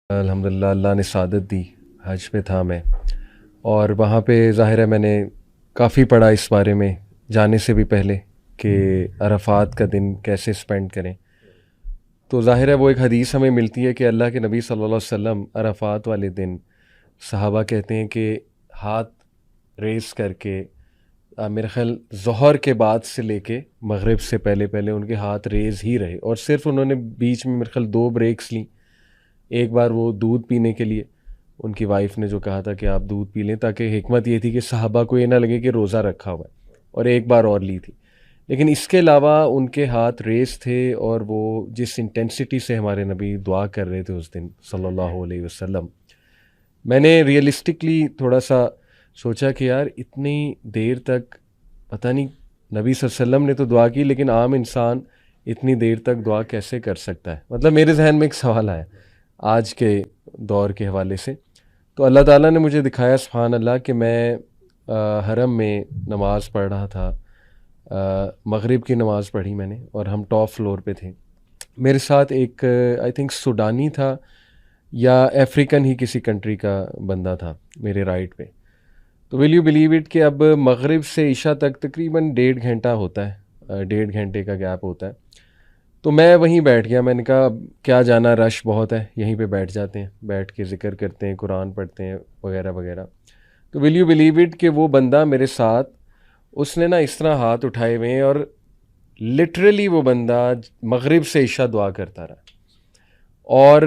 الحمدللہ اللہ نے سعادت دی. حج پہ تھا میں، اور وہاں پہ ظاہر ہے میں نے کافی پڑھا اس بارے میں جانے سے بھی پہلے کہ عرفات کا دن کیسے سپینڈ کریں. تو ظاہر ہے وہ ایک حدیث ہمیں ملتی ہے کہ اللہ کے نبی صلی اللہ علیہ وسلم عرفات والے دن صحابہ کہتے ہیں کہ ہاتھ ریز کر کے میرے خیال ظہر کے بعد سے لے کے مغرب سے پہلے ان کے ہاتھ ریز ہی رہے، اور صرف انہوں نے بیچ میں میرے خیال 2 بریکس لیں. ایک بار وہ دودھ پینے کے لیے ان کی وائف نے جو کہا تھا کہ آپ دودھ پی لیں، تاکہ حکمت یہ تھی کہ صحابہ کو یہ نہ لگے کہ روزہ رکھا ہوا ہے، اور ایک بار اور لی تھی. لیکن اس کے علاوہ ان کے ہاتھ ریز تھے، اور وہ جس انٹینسٹی سے ہمارے نبی دعا کر رہے تھے اس دن صلی اللہ علیہ وسلم، میں نے ریئلسٹکلی تھوڑا سا سوچا کہ یار اتنی دیر تک پتہ نہیں، نبی صلی اللہ علیہ وسلم نے تو دعا کی، لیکن عام انسان اتنی دیر تک دعا کیسے کر سکتا ہے؟ مطلب میرے ذہن میں ایک سوال آیا آج کے دور کے حوالے سے. تو اللہ تعالیٰ نے مجھے دکھایا سبحان اللہ کہ میں حرم میں نماز پڑھ رہا تھا، مغرب کی نماز پڑھی میں نے، اور ہم ٹاپ فلور پہ تھے. میرے ساتھ ایک آئی تھنک سوڈانی تھا یا افریقن ہی کسی کنٹری کا بندہ تھا میرے رائٹ پہ. تو ول یو بلیو اٹ کہ اب مغرب سے عشاء تک تقریباً 1.5 گھنٹہ ہوتا ہے، 1.5 گھنٹے کا گیپ ہوتا ہے. تو میں وہیں بیٹھ گیا، میں نے کہا اب کیا جانا، رش بہت ہے، یہیں پہ بیٹھ جاتے ہیں، بیٹھ کے ذکر کرتے ہیں، قرآن پڑھتے ہیں وغیرہ وغیرہ. تو ول یو بلیو اٹ کہ وہ بندہ میرے ساتھ، اس نے نا اس طرح ہاتھ اٹھائے ہوئے ہیں، اور لٹرلی وہ بندہ مغرب سے عشاء دعا کرتا رہا، اور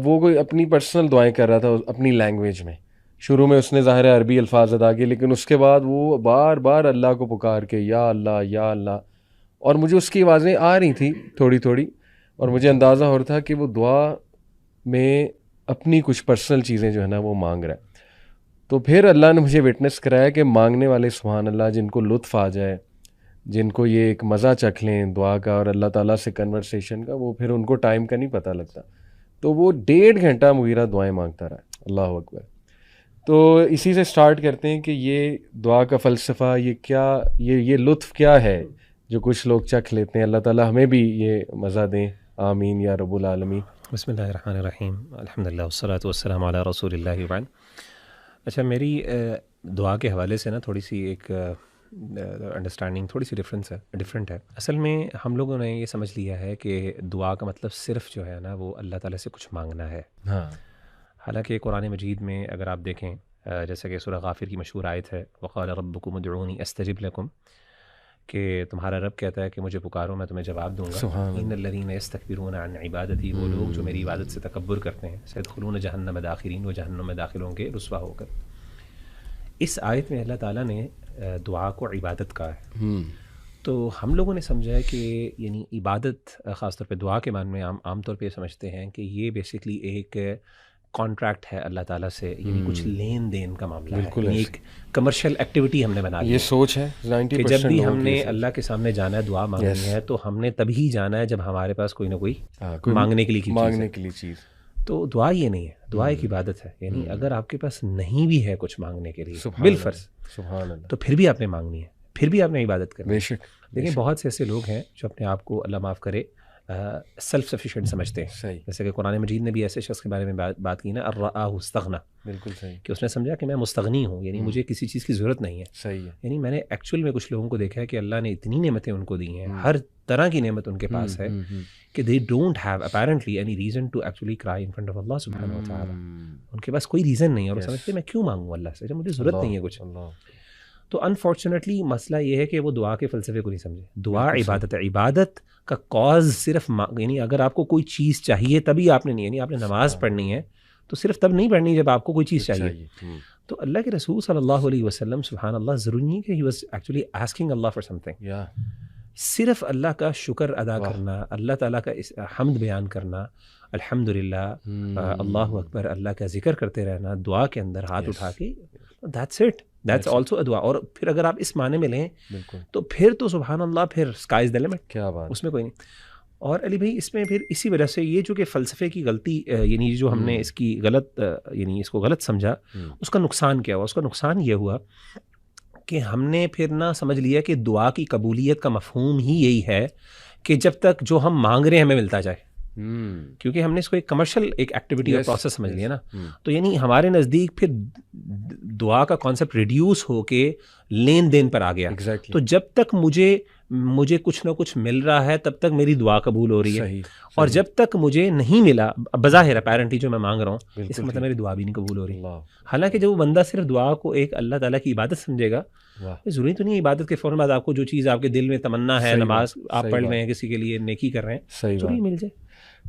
وہ کوئی اپنی پرسنل دعائیں کر رہا تھا اپنی لینگویج میں. شروع میں اس نے ظاہر ہے عربی الفاظ ادا کیے، لیکن اس کے بعد وہ بار بار اللہ کو پکار کے یا اللہ یا اللہ، اور مجھے اس کی آوازیں آ رہی تھیں تھوڑی تھوڑی، اور مجھے اندازہ ہو رہا تھا کہ وہ دعا میں اپنی کچھ پرسنل چیزیں جو ہے نا وہ مانگ رہا ہے. تو پھر اللہ نے مجھے وٹنس کرایا کہ مانگنے والے سبحان اللہ جن کو لطف آ جائے، جن کو یہ ایک مزہ چکھ لیں دعا کا اور اللہ تعالیٰ سے کنورسیشن کا، وہ پھر ان کو ٹائم کا نہیں پتہ لگتا. تو وہ 1.5 گھنٹہ مغیرہ دعائیں مانگتا رہا. اللہ اکبر. تو اسی سے سٹارٹ کرتے ہیں کہ یہ دعا کا فلسفہ، یہ کیا، یہ لطف کیا ہے جو کچھ لوگ چکھ لیتے ہیں. اللہ تعالیٰ ہمیں بھی یہ مزہ دیں، آمین یا رب العالمین. بسم اللہ الرحمن الرحیم، الحمدللہ والصلاۃ والسلام علی رسول اللہ وبعد. اچھا، میری دعا کے حوالے سے نا تھوڑی سی ایک انڈرسٹینڈنگ تھوڑی سی ڈفرینٹ ہے. اصل میں ہم لوگوں نے یہ سمجھ لیا ہے کہ دعا کا مطلب صرف جو ہے نا وہ اللہ تعالیٰ سے کچھ مانگنا ہے. ہاں، حالانکہ قرآن مجید میں اگر آپ دیکھیں، جیسا کہ سورہ غافر کی مشہور آیت ہے وقال ربکم ادعونی استجب لکم، کہ تمہارا رب کہتا ہے کہ مجھے پکارو میں تمہیں جواب دوں گا. ان الذین یستکبرون عن عبادتی، وہ لوگ جو میری عبادت سے تکبر کرتے ہیں، سیدخلون جہنم داخرین، وہ جہنم میں داخل ہوں گے رسوا ہو کر. اس آیت میں اللہ تعالیٰ نے دعا کو عبادت کہا ہے. تو ہم لوگوں نے سمجھا ہے کہ یعنی عبادت، خاص طور پہ دعا کے معنی میں عام طور پہ یہ سمجھتے ہیں کہ یہ بیسکلی ایک کانٹریکٹ ہے اللہ تعالیٰ سے، یعنی کچھ لین دین کا معاملہ ہے، یعنی ایک کمرشل ایکٹیویٹی ہم نے بنا لی. یہ سوچ ہے کہ جب بھی ہم نے اللہ کے سامنے جانا ہے، دعا مانگنی ہے، تو ہم نے تبھی جانا ہے جب ہمارے پاس کوئی نہ کوئی مانگنے کے لیے چیز. تو دعا یہ نہیں ہے، دعا ایک عبادت ہے. یعنی اگر آپ کے پاس نہیں بھی ہے کچھ مانگنے کے لیے بالفرض، تو پھر بھی آپ نے مانگنی ہے، پھر بھی آپ نے عبادت کرنی ہے. لیکن بہت سے ایسے لوگ ہیں جو اپنے آپ کو اللہ معاف کرے سیلف سفیشینٹ سمجھتے ہیں. جیسے کہ قرآن مجید نے بھی ایسے شخص کے بارے میں بات کی نا، الرآہ استغنى، بالکل صحیح، کہ اس نے سمجھا کہ میں مستغنی ہوں، یعنی مجھے کسی چیز کی ضرورت نہیں ہے. صحیح ہے. یعنی میں نے ایکچوئل میں کچھ لوگوں کو دیکھا ہے کہ اللہ نے اتنی نعمتیں ان کو دی ہیں، ہر طرح کی نعمت ان کے پاس ہے، کہ they don't have apparently any reason to actually cry in front of Allah سبحانہ و تعالیٰ. ان کے پاس کوئی ریزن نہیں ہے، اور وہ سمجھتے میں کیوں مانگوں اللہ سے جب مجھے ضرورت نہیں ہے کچھ. تو انفارچونیٹلی مسئلہ یہ ہے کہ وہ دعا کے فلسفے کو نہیں سمجھے. دعا عبادت ہے، عبادت کا کاز صرف یعنی اگر آپ کو کوئی چیز چاہیے تبھی آپ نے نہیں، یعنی آپ نے نماز پڑھنی ہے تو صرف تب نہیں پڑھنی جب آپ کو کوئی چیز چاہیے. تو اللہ کے رسول صلی اللہ علیہ وسلم سبحان اللہ، ضروری نہیں کہ he was actually asking Allah for something. صرف اللہ کا شکر ادا کرنا، اللہ تعالیٰ کا حمد بیان کرنا، الحمدللہ، اللہ اکبر، اللہ کا ذکر کرتے رہنا دعا کے اندر ہاتھ اٹھا کے، that's it. That's also a دعا. اور پھر اگر آپ اس معنی میں لیں تو پھر تو سبحان اللہ، پھر sky is the limit، کیا بات، اس میں کوئی نہیں. اور علی بھائی اس میں پھر اسی وجہ سے یہ جو کہ فلسفے کی غلطی، یعنی جو ہم نے اس کی غلط، یعنی اس کو غلط سمجھا، اس کا نقصان کیا ہوا؟ اس کا نقصان یہ ہوا کہ ہم نے پھر نہ سمجھ لیا کہ دعا کی قبولیت کا مفہوم ہی یہی ہے کہ جب تک جو ہم مانگ رہے ہیں ہمیں ملتا جائے. کیونکہ ہم نے اس کو ایک کمرشل ایک ایکٹیویٹی اور پروسیس سمجھ لیا نا. تو یعنی ہمارے نزدیک پھر دعا کا کانسیپٹ ریڈیوس ہو کے لین دین پر آ گیا. تو جب تک مجھے کچھ نہ کچھ مل رہا ہے تب تک میری دعا قبول ہو رہی ہے, اور جب تک مجھے نہیں ملا بظاہر اپیرنٹلی جو میں مانگ رہا ہوں اس کا مطلب میری دعا بھی نہیں قبول ہو رہی. حالانکہ جب وہ بندہ صرف دعا کو ایک اللہ تعالیٰ کی عبادت سمجھے گا, ضروری تو نہیں عبادت کے فوراً بعد آپ کو جو چیز آپ کے دل میں تمنا ہے, نماز آپ پڑھ رہے ہیں, کسی کے لیے نیکی کر رہے ہیں, ضروری مل جائے.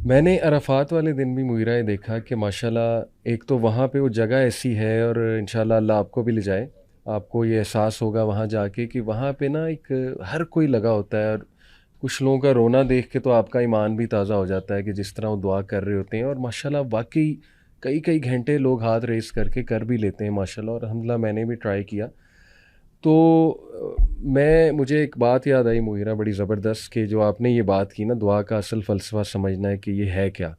میں نے عرفات والے دن بھی مغیرہ یہ دیکھا کہ ماشاءاللہ ایک تو وہاں پہ وہ جگہ ایسی ہے, اور انشاءاللہ اللہ آپ کو بھی لے جائے, آپ کو یہ احساس ہوگا وہاں جا کے کہ وہاں پہ نا ایک ہر کوئی لگا ہوتا ہے, اور کچھ لوگوں کا رونا دیکھ کے تو آپ کا ایمان بھی تازہ ہو جاتا ہے کہ جس طرح وہ دعا کر رہے ہوتے ہیں, اور ماشاءاللہ واقعی کئی گھنٹے لوگ ہاتھ ریز کر کے کر بھی لیتے ہیں ماشاءاللہ, اور الحمدللہ میں نے بھی ٹرائی کیا. تو مجھے ایک بات یاد آئی مغیرہ بڑی زبردست, کہ جو آپ نے یہ بات کی نا دعا کا اصل فلسفہ سمجھنا ہے کہ یہ ہے کیا.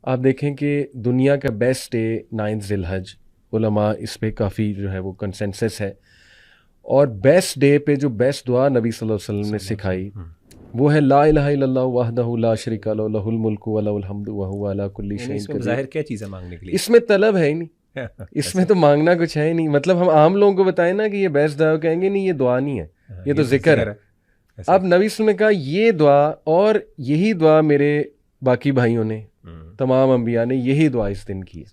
آپ دیکھیں کہ دنیا کا بیسٹ ڈے 9 ذی الحج, علماء اس پہ کافی جو ہے وہ کنسنسس ہے, اور بیسٹ ڈے پہ جو بیسٹ دعا نبی صلی اللہ علیہ وسلم نے سکھائی وہ ہے لا الہ الا اللہ وحدہ لا شریک لہ لہ الملک و لہ الحمد وہو علی کل شیء قدیر. ظاہر کیا چیز ہے مانگنے کے لیے, اس میں طلب ہے ہی نہیں, اس میں تو مانگنا کچھ ہے ہی نہیں. مطلب ہم عام لوگوں کو بتائیں نا کہ یہ بیسٹ دعا, کہیں گے نہیں یہ دعا نہیں ہے, یہ تو ذکر ہے. اب نبی صلی اللہ علیہ وسلم نے کہا یہ دعا, اور یہی دعا میرے باقی بھائیوں نے, تمام انبیاء نے یہی دعا اس دن کی.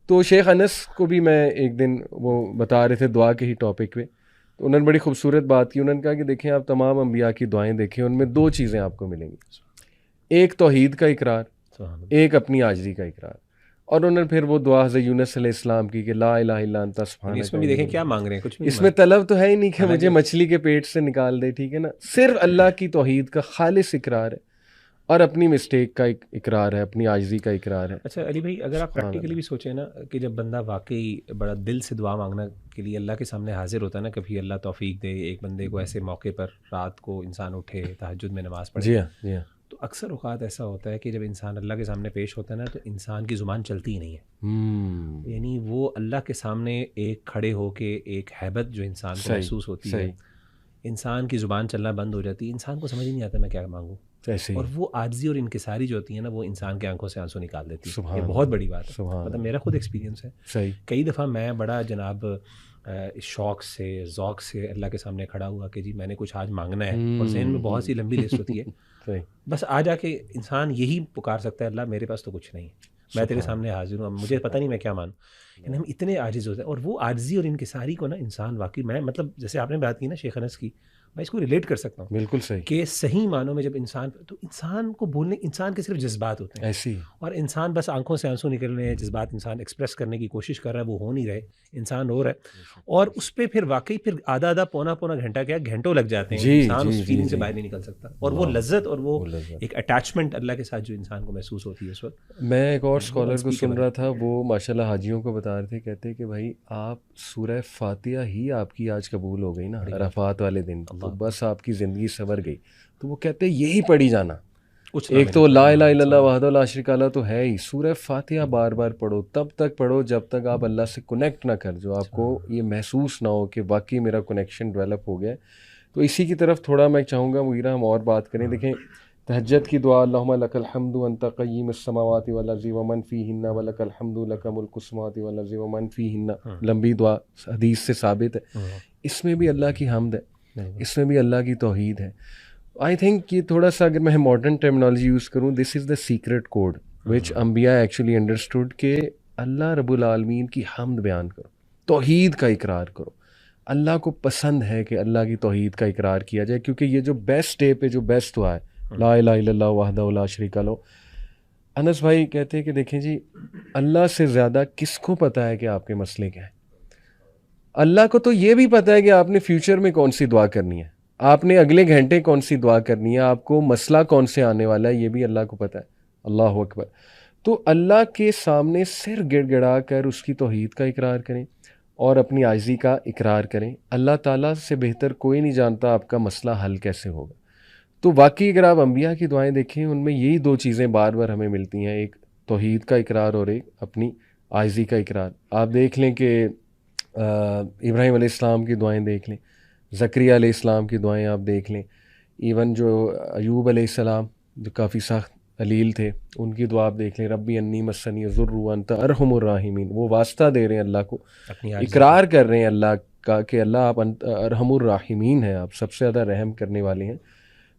تو شیخ انس کو بھی میں ایک دن وہ بتا رہے تھے دعا کے ہی ٹاپک پہ, تو انہوں نے بڑی خوبصورت بات کی. انہوں نے کہا کہ دیکھیں آپ تمام انبیاء کی دعائیں دیکھیں, ان میں 2 چیزیں آپ کو ملیں گی, ایک توحید کا اقرار, ایک اپنی عاجزی کا اقرار. اور انہوں نے پھر وہ دعا حضرت یونس علیہ السلام کی کہ لا الہ الا انت سبحانک. اس میں بھی دیکھیں کیا مانگ رہے ہیں, کچھ بھی اس میں طلب تو ہے ہی نہیں کہ مجھے مچھلی کے پیٹ سے نکال دے, ٹھیک ہے نا, صرف اللہ کی توحید کا خالص اقرار ہے, اور اپنی مسٹیک کا اقرار ہے, اپنی عاجزی کا اقرار ہے. اچھا علی بھائی, اگر آپ پریکٹیکلی بھی سوچیں نا کہ جب بندہ واقعی بڑا دل سے دعا مانگنا کے لیے اللہ کے سامنے حاضر ہوتا ہے نا, کبھی اللہ توفیق دے ایک بندے کو ایسے موقع پر رات کو انسان اٹھے تہجد میں نماز پڑھے. جی ہاں, تو اکثر اوقات ایسا ہوتا ہے کہ جب انسان اللہ کے سامنے پیش ہوتا ہے نا تو انسان کی زبان چلتی ہی نہیں ہے. یعنی وہ اللہ کے سامنے ایک کھڑے ہو کے ایک ہیبت جو انسان کو محسوس ہوتی ہے, انسان کی زبان چلنا بند ہو جاتی ہے, انسان کو سمجھ ہی نہیں آتا میں کیا مانگوں. اور وہ عاجزی اور انکساری جو ہوتی ہے نا وہ انسان کے آنکھوں سے آنسو نکال دیتی ہے. یہ بہت بڑی بات ہے, مطلب میرا خود ایکسپیرینس ہے. کئی دفعہ میں بڑا جناب شوق سے ذوق سے اللہ کے سامنے کھڑا ہوا کہ جی میں نے کچھ آج مانگنا ہے, اور ذہن میں بہت سی لمبی لسٹ ہوتی ہے, بس آ جا کے انسان یہی پکار سکتا ہے اللہ میرے پاس تو کچھ نہیں, میں تیرے سامنے حاضر ہوں, مجھے پتہ نہیں میں کیا مانوں. یعنی ہم اتنے عاجز ہوتے ہیں, اور وہ عاجزی اور انکساری کو نا انسان واقعی, میں مطلب جیسے آپ نے بات کی نا شیخ انس کی, میں اس کو ریلیٹ کر سکتا ہوں. بالکل صحیح, کہ صحیح معنوں میں جب انسان کو بولنے, انسان کے صرف جذبات ہوتے ہیں ایسی, اور انسان بس آنکھوں سے آنسو نکل رہے ہیں, جذبات انسان ایکسپریس کرنے کی کوشش کر رہا ہے, وہ ہو نہیں رہے, انسان ہو رہا ہے, اور اس پہ پھر واقعی پھر آدھا پونا گھنٹہ کیا گھنٹوں لگ جاتے ہیں, انسان اس فیلنگ سے باہر نہیں نکل سکتا. اور وہ لذت اور وہ ایک اٹیچمنٹ اللہ کے ساتھ جو انسان کو محسوس ہوتی ہے اس وقت. میں ایک اور اسکالر کو سن رہا تھا, وہ ماشاءاللہ حاجیوں کو بتا رہے تھے, کہتے کہ بھائی آپ سورہ فاتحہ ہی آپ کی آج قبول ہو گئی نا عرفات والے دن, تو بس آپ کی زندگی سنور گئی. تو وہ کہتے یہی پڑھی جانا, ایک تو لا الہ الا اللہ وحدہ لا شریک لہ تو ہے ہی, سورہ فاتحہ بار بار پڑھو, تب تک پڑھو جب تک آپ اللہ سے کنیکٹ نہ کر, جو آپ کو یہ محسوس نہ ہو کہ واقعی میرا کنیکشن ڈیولپ ہو گیا. تو اسی کی طرف تھوڑا میں چاہوں گا مغیرہ ہم اور بات کریں. دیکھیں تہجد کی دعا, اللہم لک الحمد انت قیم السماوات والارض ومن فیہن ولک الحمد لک ملک السماوات والارض ومن فیہن, لمبی دعا حدیث سے ثابت ہے. اس میں بھی اللہ کی حمد ہے, اس میں بھی اللہ کی توحید ہے. آئی تھنک یہ تھوڑا سا اگر میں ماڈرن ٹرمنالوجی یوز کروں, دس از دا سیکرٹ کوڈ وچ انبیاء ایکچولی انڈرسٹوڈ کہ اللہ رب العالمین کی حمد بیان کرو, توحید کا اقرار کرو. اللہ کو پسند ہے کہ اللہ کی توحید کا اقرار کیا جائے, کیونکہ یہ جو بیسٹ ڈے پہ جو بیسٹ ہوا ہے لا الہ الا اللہ وحدہ لا شریک لہ. انس بھائی کہتے ہیں کہ دیکھیں جی اللہ سے زیادہ کس کو پتہ ہے کہ آپ کے مسئلے کیا ہیں. اللہ کو تو یہ بھی پتہ ہے کہ آپ نے فیوچر میں کون سی دعا کرنی ہے, آپ نے اگلے گھنٹے کون سی دعا کرنی ہے, آپ کو مسئلہ کون سے آنے والا ہے, یہ بھی اللہ کو پتہ ہے. اللہ اکبر. تو اللہ کے سامنے سر گڑ گڑا کر اس کی توحید کا اقرار کریں اور اپنی عاجزی کا اقرار کریں. اللہ تعالیٰ سے بہتر کوئی نہیں جانتا آپ کا مسئلہ حل کیسے ہوگا. تو واقعی اگر آپ انبیاء کی دعائیں دیکھیں, ان میں یہی 2 چیزیں بار بار ہمیں ملتی ہیں, ایک توحید کا اقرار اور ایک اپنی عاجزی کا اقرار. آپ دیکھ لیں کہ ابراہیم علیہ السلام کی دعائیں دیکھ لیں, زکریا علیہ السلام کی دعائیں آپ دیکھ لیں, ایون جو ایوب علیہ السلام جو کافی سخت علیل تھے، ان کی دعا آپ دیکھ لیں، ربی انی مسنی الضر وانت ارحم الراحمین، وہ واسطہ دے رہے ہیں اللہ کو، اپنی عاجزی اقرار کر رہے ہیں اللہ کا کہ اللہ آپ ارحم الراحمین ہیں، آپ سب سے زیادہ رحم کرنے والے ہیں.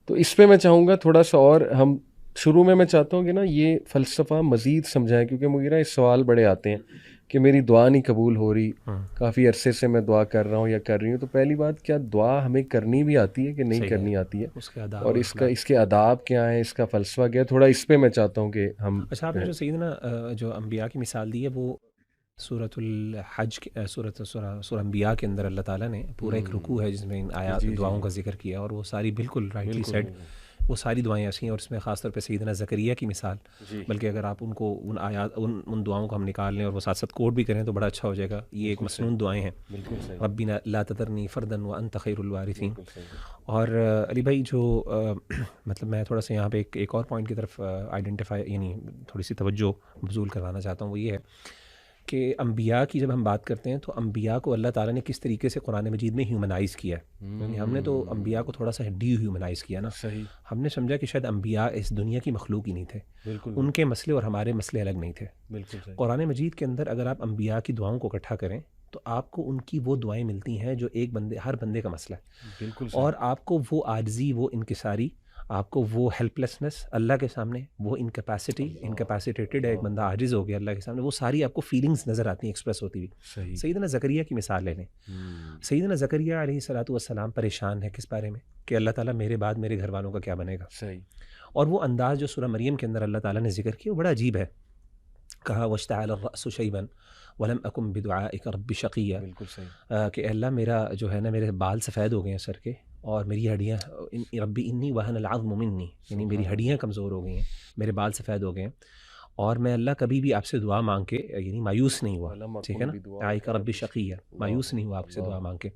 تو اس پہ میں چاہوں گا تھوڑا سا، اور ہم شروع میں چاہتا ہوں کہ نا یہ فلسفہ مزید سمجھائیں، کیونکہ مجھے نا اس سوال بڑے آتے ہیں کہ میری دعا نہیں قبول ہو رہی، کافی عرصے سے میں دعا کر رہا ہوں یا کر رہی ہوں. تو پہلی بات، کیا دعا ہمیں کرنی بھی آتی ہے کہ نہیں کرنی آتی ہے، اس کے آداب اور اس کے آداب کیا ہیں، اس کا فلسفہ کیا ہے، تھوڑا اس پہ میں چاہتا ہوں کہ ہم. اچھا، آپ نے جو سیدنا جو انبیاء کی مثال دی ہے، وہ سورۃ الحج سورہ انبیاء کے اندر اللہ تعالیٰ نے پورا ایک رکوع ہے جس میں ان آیات دعاؤں کا ذکر کیا، اور وہ ساری بالکل رائٹلی سیڈ، وہ ساری دعائیں ایسی ہیں، اور اس میں خاص طور پہ سیدنا زکریا کی مثال، بلکہ اگر آپ ان کو ان آیات ان دعاؤں کو ہم نکال لیں اور وہ ساتھ ساتھ کوٹ بھی کریں تو بڑا اچھا ہو جائے گا. یہ ایک مسنون دعائیں ہیں، ربی لا تذرنی فردا وانت خیر الوارثین. اور علی بھائی، جو مطلب میں تھوڑا سا یہاں پہ ایک اور پوائنٹ کی طرف آئیڈینٹیفائی، یعنی تھوڑی سی توجہ مبذول کروانا چاہتا ہوں، وہ یہ ہے کہ انبیاء کی جب ہم بات کرتے ہیں تو انبیاء کو اللہ تعالیٰ نے کس طریقے سے قرآن مجید میں ہیومنائز کیا ہے. یعنی ہم نے تو انبیاء کو تھوڑا سا ڈی ہیومنائز کیا نا. ہم نے سمجھا کہ شاید انبیاء اس دنیا کی مخلوق ہی نہیں تھے، ان کے مسئلے اور ہمارے مسئلے الگ نہیں تھے. قرآن مجید کے اندر اگر آپ انبیاء کی دعاؤں کو اکٹھا کریں تو آپ کو ان کی وہ دعائیں ملتی ہیں جو ایک ہر بندے کا مسئلہ ہے، اور آپ کو وہ عاجزی، وہ انکساری، آپ کو وہ ہیلپلیسنس اللہ کے سامنے، وہ انکیپیسیٹیٹڈ ہے، ایک بندہ عاجز ہو گیا اللہ کے سامنے، وہ ساری آپ کو فیلنگز نظر آتی ہیں ایکسپریس ہوتی ہوئی. سیدنا زکریا کی مثال لے لیں. سیدنا زکریا علیہ الصلوۃ والسلام پریشان ہے کس بارے میں کہ اللہ تعالیٰ میرے بعد میرے گھر والوں کا کیا بنے گا. اور وہ انداز جو سورہ مریم کے اندر اللہ تعالیٰ نے ذکر کیا وہ بڑا عجیب ہے. کہا واشتعل الرأس شیبا ولم اکن بدعائک رب شقیا، کہ اللہ میرا جو ہے نا، میرے بال سفید ہو گئے ہیں سر کے، اور میری ہڈیاں، ربی انی وہن العظم منی، یعنی میری ہڈیاں کمزور ہو گئی ہیں، میرے بال سفید ہو گئے ہیں، اور میں اللہ کبھی بھی آپ سے دعا مانگ کے یعنی مایوس نہیں ہوا. ٹھیک ہے نا، دعائک رب شقیا، مایوس نہیں ہوا آپ سے دعا مانگ کے.